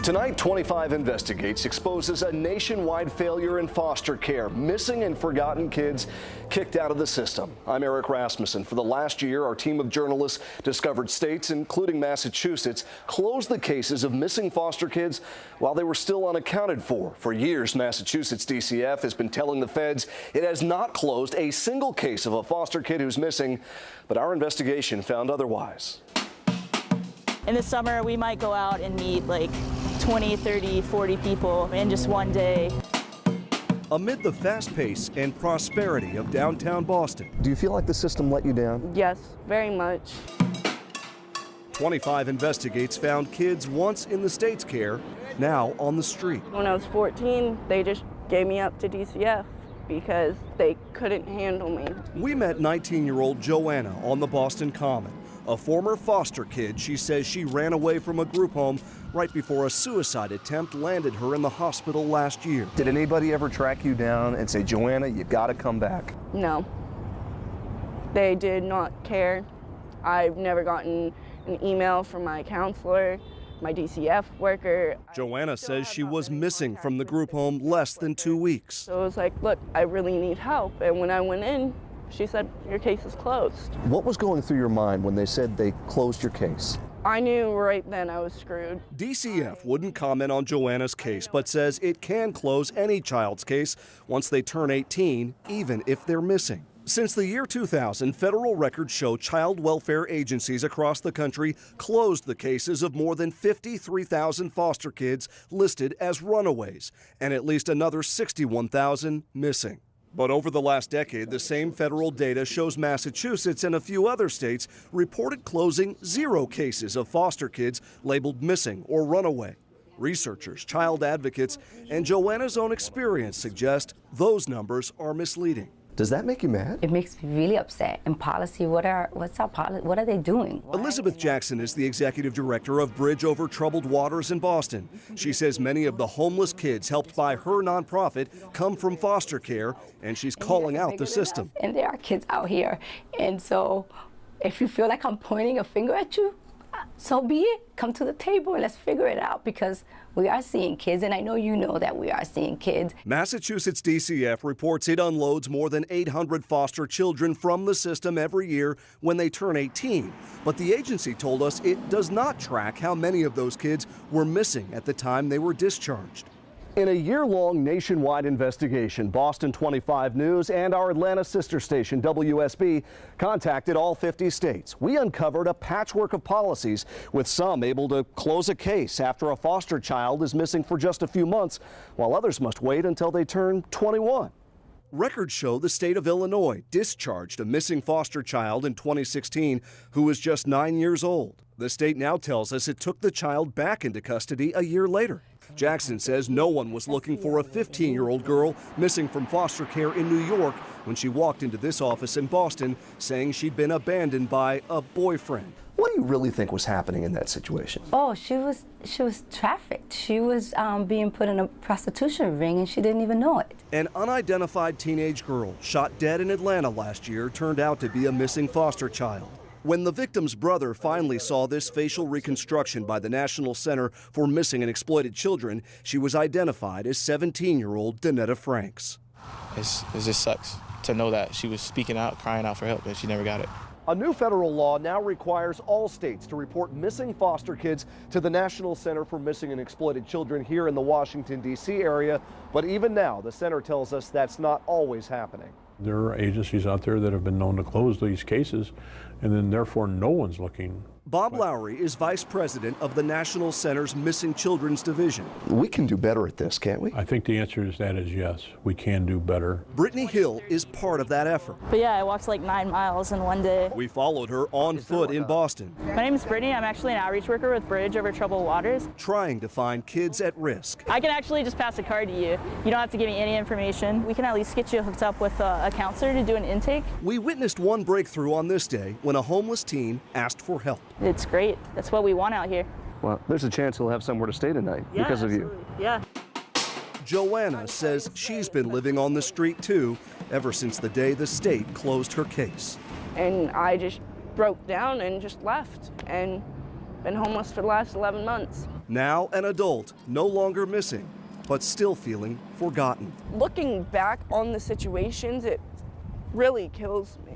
Tonight, 25 Investigates exposes a nationwide failure in foster care. Missing and forgotten kids kicked out of the system. I'm Eric Rasmussen. For the last year, our team of journalists discovered states, including Massachusetts, closed the cases of missing foster kids while they were still unaccounted for. For years, Massachusetts DCF has been telling the feds it has not closed a single case of a foster kid who's missing, but our investigation found otherwise. In the summer, we might go out and meet like 20, 30, 40 people in just one day. Amid the fast pace and prosperity of downtown Boston. Do you feel like the system let you down? Yes, very much. 25 Investigates found kids once in the state's care, now on the street. When I was 14, they just gave me up to DCF because they couldn't handle me. We met 19-year-old Joanna on the Boston Common. A former foster kid, she says she ran away from a group home right before a suicide attempt landed her in the hospital last year. Did anybody ever track you down and say, Joanna, you gotta come back? No. They did not care. I've never gotten an email from my counselor, my DCF worker. Joanna says she was missing from the group home less than 2 weeks. So I was like, look, I really need help. And when I went in, she said, your case is closed. What was going through your mind when they said they closed your case? I knew right then I was screwed. DCF wouldn't comment on Joanna's case, but says it can close any child's case once they turn 18, even if they're missing. Since the year 2000, federal records show child welfare agencies across the country closed the cases of more than 53,000 foster kids listed as runaways, and at least another 61,000 missing. But over the last decade, the same federal data shows Massachusetts and a few other states reported closing 0 cases of foster kids labeled missing or runaway. Researchers, child advocates, and Joanna's own experience suggest those numbers are misleading. Does that make you mad? It makes me really upset. And policy, what's our policy? What are they doing? Elizabeth Jackson is the executive director of Bridge Over Troubled Waters in Boston. She says many of the homeless kids helped by her nonprofit come from foster care, and she's calling out the system. And there are kids out here, and so if you feel like I'm pointing a finger at you, so be it. Come to the table and let's figure it out, because we are seeing kids, and I know you know that we are seeing kids. Massachusetts DCF reports it unloads more than 800 foster children from the system every year when they turn 18. But the agency told us it does not track how many of those kids were missing at the time they were discharged. In a year-long nationwide investigation, Boston 25 News and our Atlanta sister station, WSB, contacted all 50 states. We uncovered a patchwork of policies, with some able to close a case after a foster child is missing for just a few months, while others must wait until they turn 21. Records show the state of Illinois discharged a missing foster child in 2016 who was just 9 years old. The state now tells us it took the child back into custody a year later. Jackson says no one was looking for a 15-year-old girl missing from foster care in New York when she walked into this office in Boston saying she'd been abandoned by a boyfriend. What do you really think was happening in that situation? Oh, she was trafficked. She was being put in a prostitution ring, and she didn't even know it. An unidentified teenage girl shot dead in Atlanta last year turned out to be a missing foster child. When the victim's brother finally saw this facial reconstruction by the National Center for Missing and Exploited Children, she was identified as 17-year-old Danetta Franks. It just sucks to know that she was speaking out, crying out for help, and she never got it. A new federal law now requires all states to report missing foster kids to the National Center for Missing and Exploited Children here in the Washington, D.C. area. But even now, the center tells us that's not always happening. There are agencies out there that have been known to close these cases, and then therefore no one's looking. Bob Lowry is vice president of the National Center's Missing Children's Division. We can do better at this, can't we? I think the answer to that is yes, we can do better. Brittany Hill is part of that effort. But yeah, I walked like 9 miles in one day. We followed her on foot in Boston. My name is Brittany. I'm actually an outreach worker with Bridge Over Troubled Waters. Trying to find kids at risk. I can actually just pass a card to you. You don't have to give me any information. We can at least get you hooked up with a counselor to do an intake. We witnessed one breakthrough on this day when a homeless teen asked for help. It's great. That's what we want out here. Well, there's a chance he'll have somewhere to stay tonight because of you. Yeah. Joanna says she's been living on the street too ever since the day the state closed her case. And I just broke down and just left. And Been homeless for the last 11 months. Now an adult, no longer missing, but still feeling forgotten. Looking back on the situations, it really kills me.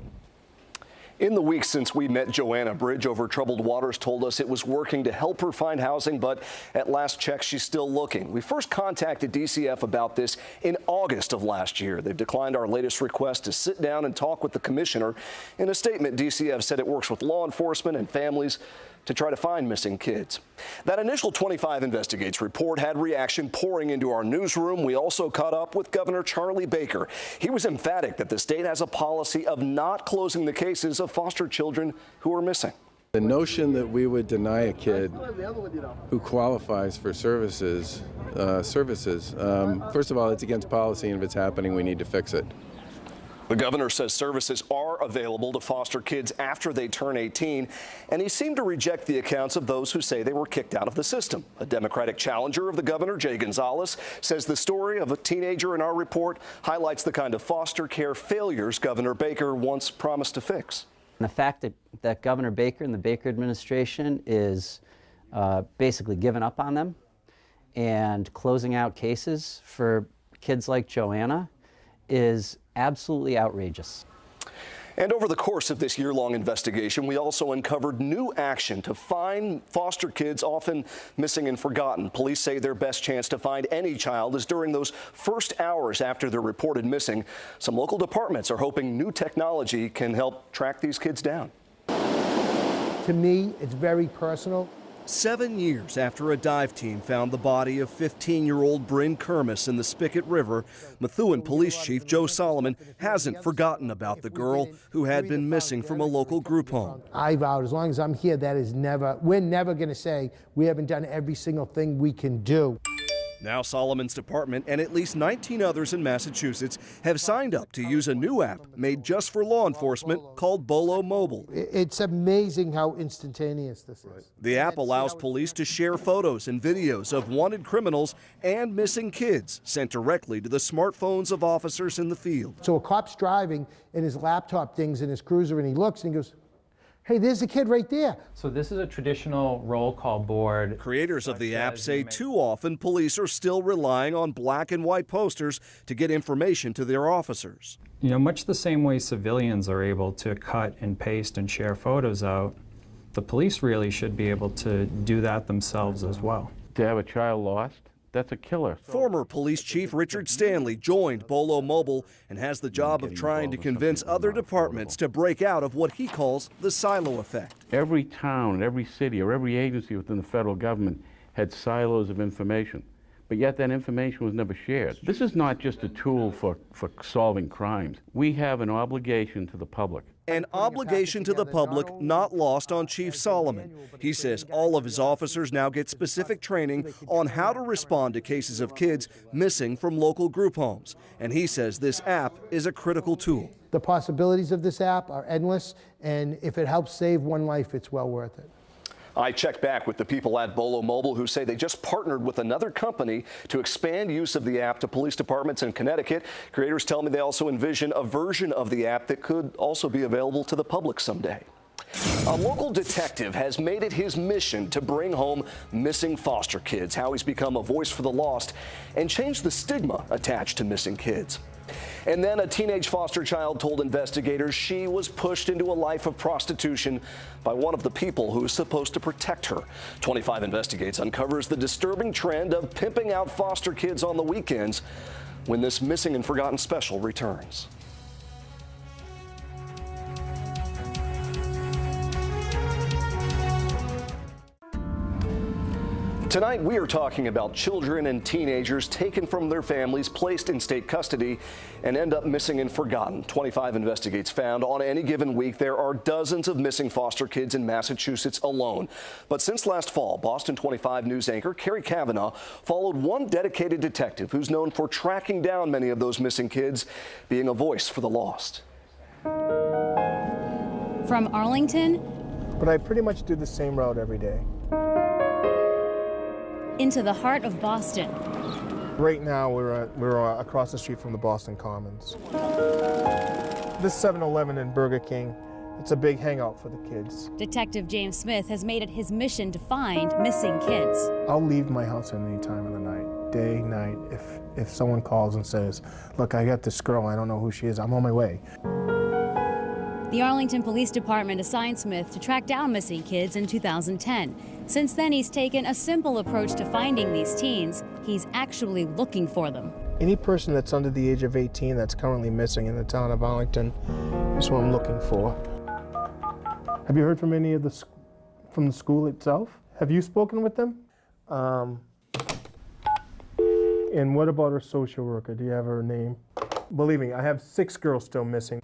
In the weeks since we met Joanna, Bridge Over Troubled Waters told us it was working to help her find housing, but at last check, she's still looking. We first contacted DCF about this in August of last year. They've declined our latest request to sit down and talk with the commissioner. In a statement, DCF said it works with law enforcement and families to try to find missing kids. That initial 25 Investigates report had reaction pouring into our newsroom. We also caught up with Governor Charlie Baker. He was emphatic that the state has a policy of not closing the cases of foster children who are missing. The notion that we would deny a kid who qualifies for services, first of all, it's against policy, and if it's happening, we need to fix it. The governor says services are available to foster kids after they turn 18, and he seemed to reject the accounts of those who say they were kicked out of the system. A Democratic challenger of the governor, Jay Gonzalez, says the story of a teenager in our report highlights the kind of foster care failures Governor Baker once promised to fix. And the fact that Governor Baker and the Baker administration is basically giving up on them and closing out cases for kids like Joanna is absolutely outrageous. And over the course of this year-long investigation, we also uncovered new action to find foster kids often missing and forgotten. Police say their best chance to find any child is during those first hours after they're reported missing. Some local departments are hoping new technology can help track these kids down. To me, it's very personal. 7 years after a dive team found the body of 15-year-old Bryn Kermis in the Spigot River, Methuen Police Chief Joe Solomon hasn't forgotten about the girl who had been missing from a local group home. I vowed, as long as I'm here, we're never going to say we haven't done every single thing we can do. Now Solomon's department and at least 19 others in Massachusetts have signed up to use a new app made just for law enforcement called Bolo Mobile. It's amazing how instantaneous this is. The app allows police to share photos and videos of wanted criminals and missing kids sent directly to the smartphones of officers in the field. So a cop's driving and his laptop dings in his cruiser and he looks and he goes, hey, there's a kid right there. So this is a traditional roll call board. Creators of the app say too often police are still relying on black and white posters to get information to their officers. You know, much the same way civilians are able to cut and paste and share photos out, the police really should be able to do that themselves as well. To have a child lost, that's a killer. Former Police Chief Richard Stanley joined Bolo Mobile and has the job of trying to convince other departments to break out of what he calls the silo effect. Every town, every city, or every agency within the federal government had silos of information, but yet that information was never shared. This is not just a tool for solving crimes. We have an obligation to the public. An obligation to the public not lost on Chief Solomon. He says all of his officers now get specific training on how to respond to cases of kids missing from local group homes. And he says this app is a critical tool. The possibilities of this app are endless, and if it helps save one life, it's well worth it. I checked back with the people at Bolo Mobile who say they just partnered with another company to expand use of the app to police departments in Connecticut. Creators tell me they also envision a version of the app that could also be available to the public someday. A local detective has made it his mission to bring home missing foster kids, how he's become a voice for the lost and changed the stigma attached to missing kids. And then a teenage foster child told investigators she was pushed into a life of prostitution by one of the people who is supposed to protect her. 25 Investigates uncovers the disturbing trend of pimping out foster kids on the weekends when this Missing and Forgotten special returns. Tonight, we are talking about children and teenagers taken from their families, placed in state custody, and end up missing and forgotten. 25 Investigates found on any given week there are dozens of missing foster kids in Massachusetts alone. But since last fall, Boston 25 news anchor Carrie Kavanaugh followed one dedicated detective who's known for tracking down many of those missing kids, being a voice for the lost. From Arlington. But I pretty much do the same route every day. Into the heart of Boston. Right now, we're across the street from the Boston Commons. This 7-Eleven and Burger King It's a big hangout for the kids. Detective James Smith has made it his mission to find missing kids. I'll leave my house at any time of the night, day, night. If someone calls and says, look, I got this girl, I don't know who she is, I'm on my way. The Arlington Police Department assigned Smith to track down missing kids in 2010. Since then, he's taken a simple approach to finding these teens. He's actually looking for them. Any person that's under the age of 18 that's currently missing in the town of Arlington is what I'm looking for. Have you heard from any of from the school itself? Have you spoken with them? And what about her social worker? Do you have her name? Believe me, I have 6 girls still missing.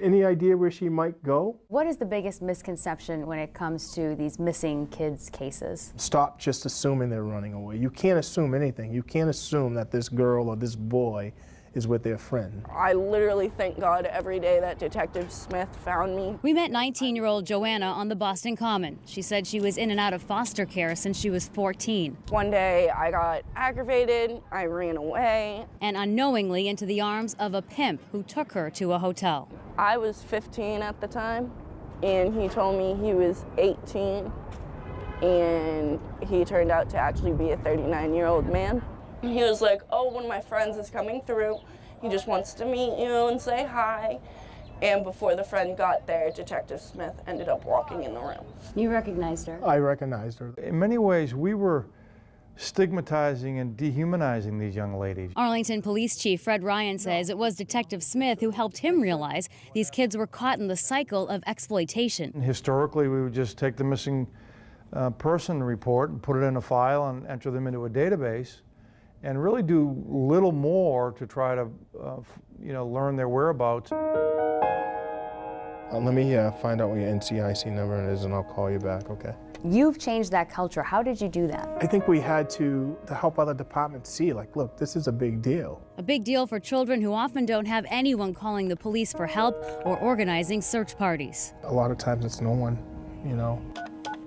Any idea where she might go? What is the biggest misconception when it comes to these missing kids cases? Stop just assuming they're running away. You can't assume anything. You can't assume that this girl or this boy is with their friend. I literally thank God every day that Detective Smith found me. We met 19-year-old Joanna on the Boston Common. She said she was in and out of foster care since she was 14. One day I got aggravated, I ran away. And unknowingly into the arms of a pimp who took her to a hotel. I was 15 at the time, and he told me he was 18, and he turned out to actually be a 39-year-old man. He was like, oh, one of my friends is coming through. He just wants to meet you and say hi. And before the friend got there, Detective Smith ended up walking in the room. You recognized her? I recognized her. In many ways, we were stigmatizing and dehumanizing these young ladies. Arlington Police Chief Fred Ryan says it was Detective Smith who helped him realize these kids were caught in the cycle of exploitation. Historically, we would just take the missing person report and put it in a file and enter them into a database, and really do little more to try to, learn their whereabouts. Let me find out what your NCIC number is, and I'll call you back, okay? You've changed that culture. How did you do that? I think we had to help other departments see, like, look, this is a big deal. A big deal for children who often don't have anyone calling the police for help or organizing search parties. A lot of times it's no one,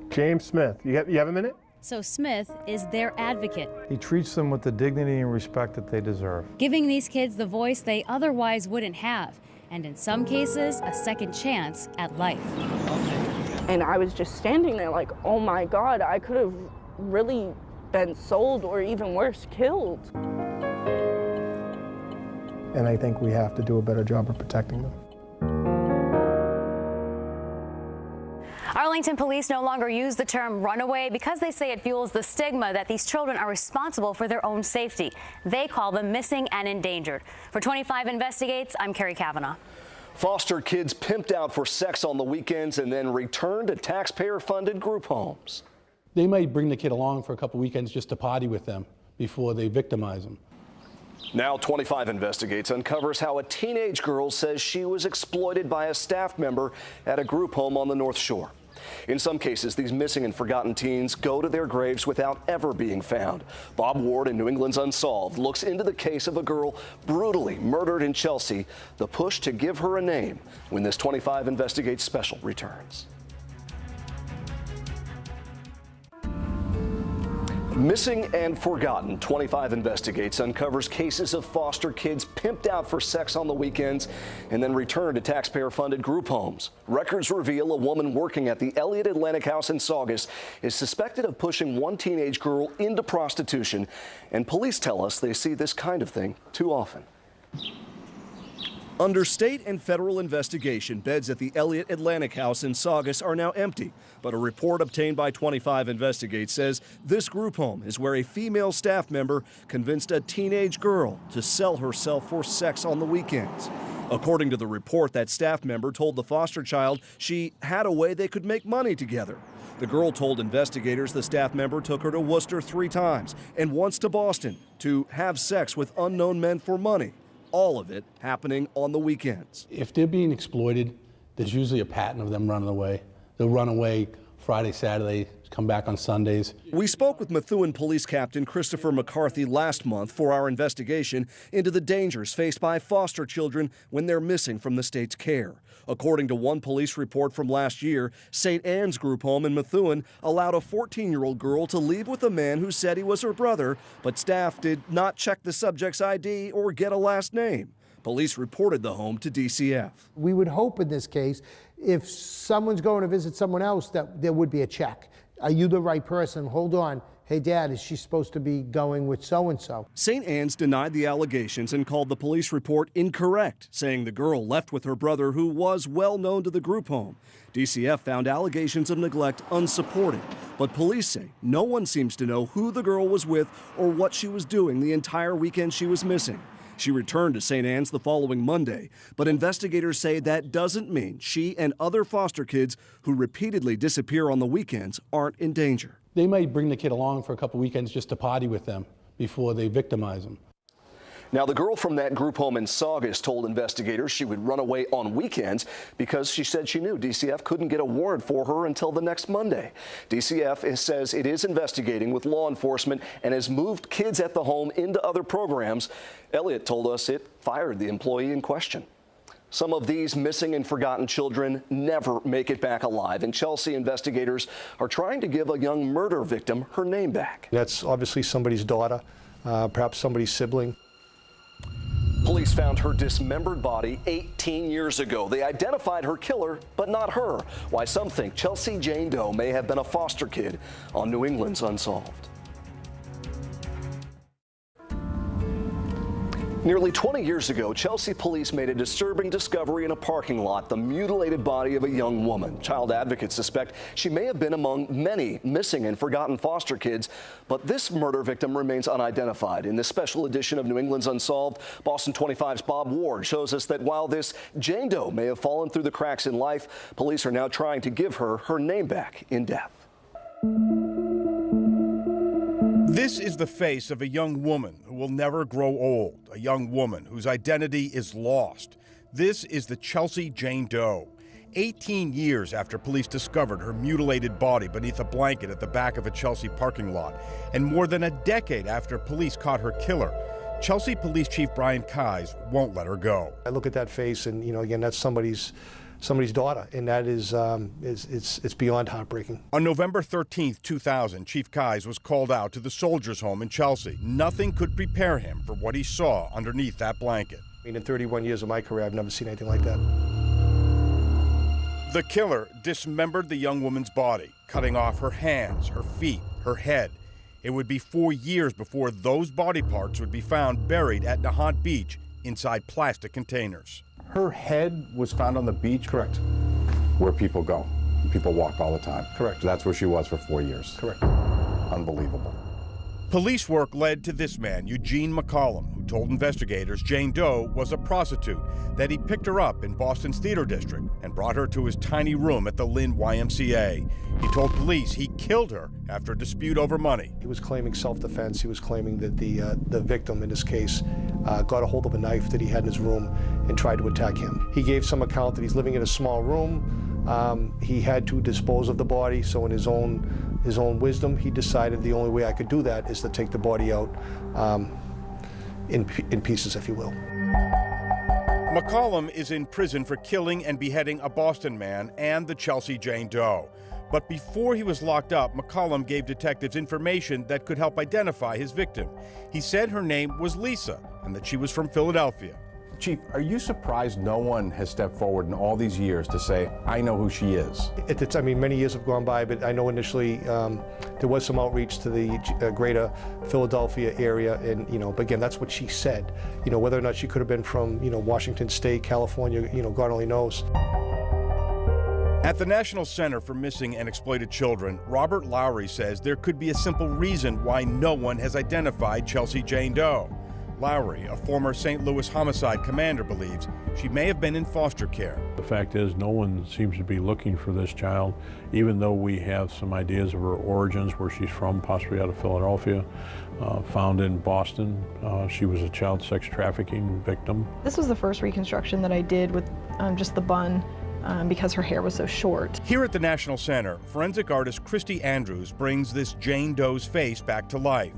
James Smith, you have a minute? So Smith is their advocate. He treats them with the dignity and respect that they deserve. Giving these kids the voice they otherwise wouldn't have, and in some cases, a second chance at life. And I was just standing there like, oh my God, I could have really been sold or even worse, killed. And I think we have to do a better job of protecting them. Arlington police no longer use the term runaway because they say it fuels the stigma that these children are responsible for their own safety. They call them missing and endangered. For 25 Investigates, I'm Carrie Kavanaugh. Foster kids pimped out for sex on the weekends and then returned to taxpayer-funded group homes. They might bring the kid along for a couple weekends just to party with them before they victimize them. Now 25 Investigates uncovers how a teenage girl says she was exploited by a staff member at a group home on the North Shore. In some cases, these missing and forgotten teens go to their graves without ever being found. Bob Ward in New England's Unsolved looks into the case of a girl brutally murdered in Chelsea, the push to give her a name, when this 25 Investigates special returns. Missing and Forgotten 25 Investigates uncovers cases of foster kids pimped out for sex on the weekends and then returned to taxpayer-funded group homes. Records reveal a woman working at the Elliott Atlantic House in Saugus is suspected of pushing one teenage girl into prostitution, and police tell us they see this kind of thing too often. Under state and federal investigation, beds at the Elliott Atlantic House in Saugus are now empty. But a report obtained by 25 Investigates says this group home is where a female staff member convinced a teenage girl to sell herself for sex on the weekends. According to the report, that staff member told the foster child she had a way they could make money together. The girl told investigators the staff member took her to Worcester 3 times and once to Boston to have sex with unknown men for money. All of it happening on the weekends. If they're being exploited, there's usually a pattern of them running away. They'll run away Friday, Saturday, come back on Sundays. We spoke with Methuen Police Captain KRISTOPHER MCCARTHY last month for our investigation into the dangers faced by foster children when they're missing from the state's care. According to one police report from last year, St. Anne's group home in Methuen allowed a 14-year-old girl to leave with a man who said he was her brother, but staff did not check the subject's ID or get a last name. Police reported the home to DCF. We would hope in this case, if someone's going to visit someone else, that there would be a check. Are you the right person? Hold on. Hey, Dad, is she supposed to be going with so-and-so? St. Anne's denied the allegations and called the police report incorrect, saying the girl left with her brother, who was well known to the group home. DCF found allegations of neglect unsupported, but police say no one seems to know who the girl was with or what she was doing the entire weekend she was missing. She returned to St. Anne's the following Monday, but investigators say that doesn't mean she and other foster kids who repeatedly disappear on the weekends aren't in danger. They might bring the kid along for a couple weekends just to party with them before they victimize them. Now, the girl from that group home in Saugus told investigators she would run away on weekends because she said she knew DCF couldn't get a warrant for her until the next Monday. DCF says it is investigating with law enforcement and has moved kids at the home into other programs. Elliot told us it fired the employee in question. Some of these missing and forgotten children never make it back alive. In Chelsea, investigators are trying to give a young murder victim her name back. That's obviously somebody's daughter, perhaps somebody's sibling. Police found her dismembered body 18 years ago. They identified her killer, but not her. Why some think Chelsea Jane Doe may have been a foster kid on New England's Unsolved. Nearly 20 years ago, Chelsea police made a disturbing discovery in a parking lot, the mutilated body of a young woman. Child advocates suspect she may have been among many missing and forgotten foster kids, but this murder victim remains unidentified. In this special edition of New England's Unsolved, Boston 25's Bob Ward shows us that while this Jane Doe may have fallen through the cracks in life, police are now trying to give her her name back in death. This is the face of a young woman who will never grow old, a young woman whose identity is lost. This is the Chelsea Jane Doe. 18 years after police discovered her mutilated body beneath a blanket at the back of a Chelsea parking lot, and more than a decade after police caught her killer, Chelsea Police Chief Brian Kise won't let her go. I look at that face and, you know, again, that's somebody's daughter, and that is, it's beyond heartbreaking. On November 13th, 2000, Chief Kise was called out to the Soldiers' Home in Chelsea. Nothing could prepare him for what he saw underneath that blanket. I mean, in 31 years of my career, I've never seen anything like that. The killer dismembered the young woman's body, cutting off her hands, her feet, her head. It would be 4 years before those body parts would be found buried at Nahant Beach inside plastic containers. Her head was found on the beach? Correct. Where people go. People walk all the time. Correct. So that's where she was for 4 years. Correct. Unbelievable. Police work led to this man, Eugene McCollum, who told investigators Jane Doe was a prostitute, that he picked her up in Boston's Theater District and brought her to his tiny room at the Lynn YMCA. He told police he killed her after a dispute over money. He was claiming self-defense. He was claiming that the victim in this case got a hold of a knife that he had in his room and tried to attack him. He gave some account that he's living in a small room. He had to dispose of the body, so in his own wisdom, he decided the only way I could do that is to take the body out in pieces, if you will. McCollum is in prison for killing and beheading a Boston man and the Chelsea Jane Doe. But before he was locked up, McCollum gave detectives information that could help identify his victim. He said her name was Lisa and that she was from Philadelphia. Chief, are you surprised no one has stepped forward in all these years to say, I know who she is? I mean, many years have gone by, but I know initially there was some outreach to the greater Philadelphia area, and, you know, but again, that's what she said. You know, whether or not she could have been from, you know, Washington State, California, you know, God only knows. At the National Center for Missing and Exploited Children, Robert Lowry says there could be a simple reason why no one has identified Chelsea Jane Doe. Lowry, a former St. Louis homicide commander, believes she may have been in foster care. The fact is, no one seems to be looking for this child, even though we have some ideas of her origins, where she's from, possibly out of Philadelphia, found in Boston. She was a child sex trafficking victim. This was the first reconstruction that I did with just the bun, because her hair was so short. Here at the National Center, forensic artist Christy Andrews brings this Jane Doe's face back to life.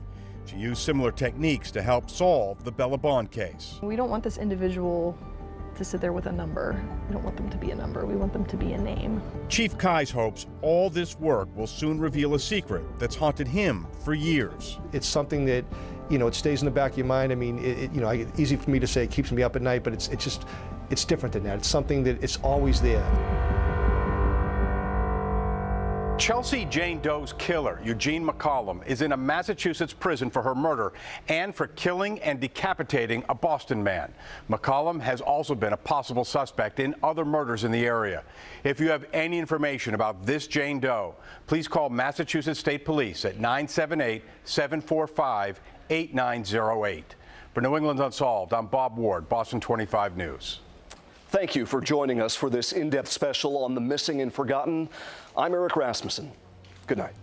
She used similar techniques to help solve the Bella Bond case. We don't want this individual to sit there with a number. We don't want them to be a number. We want them to be a name. Chief Kise hopes all this work will soon reveal a secret that's haunted him for years. It's something that you know, it stays in the back of your mind. I mean, you know, easy for me to say it keeps me up at night, but it's different than that. It's something that it's always there. Chelsea Jane Doe's killer, Eugene McCollum, is in a Massachusetts prison for her murder and for killing and decapitating a Boston man. McCollum has also been a possible suspect in other murders in the area. If you have any information about this Jane Doe, please call Massachusetts State Police at 978-745-8908. For New England's Unsolved, I'm Bob Ward, Boston 25 News. Thank you for joining us for this in-depth special on the missing and forgotten. I'm Eric Rasmussen. Good night.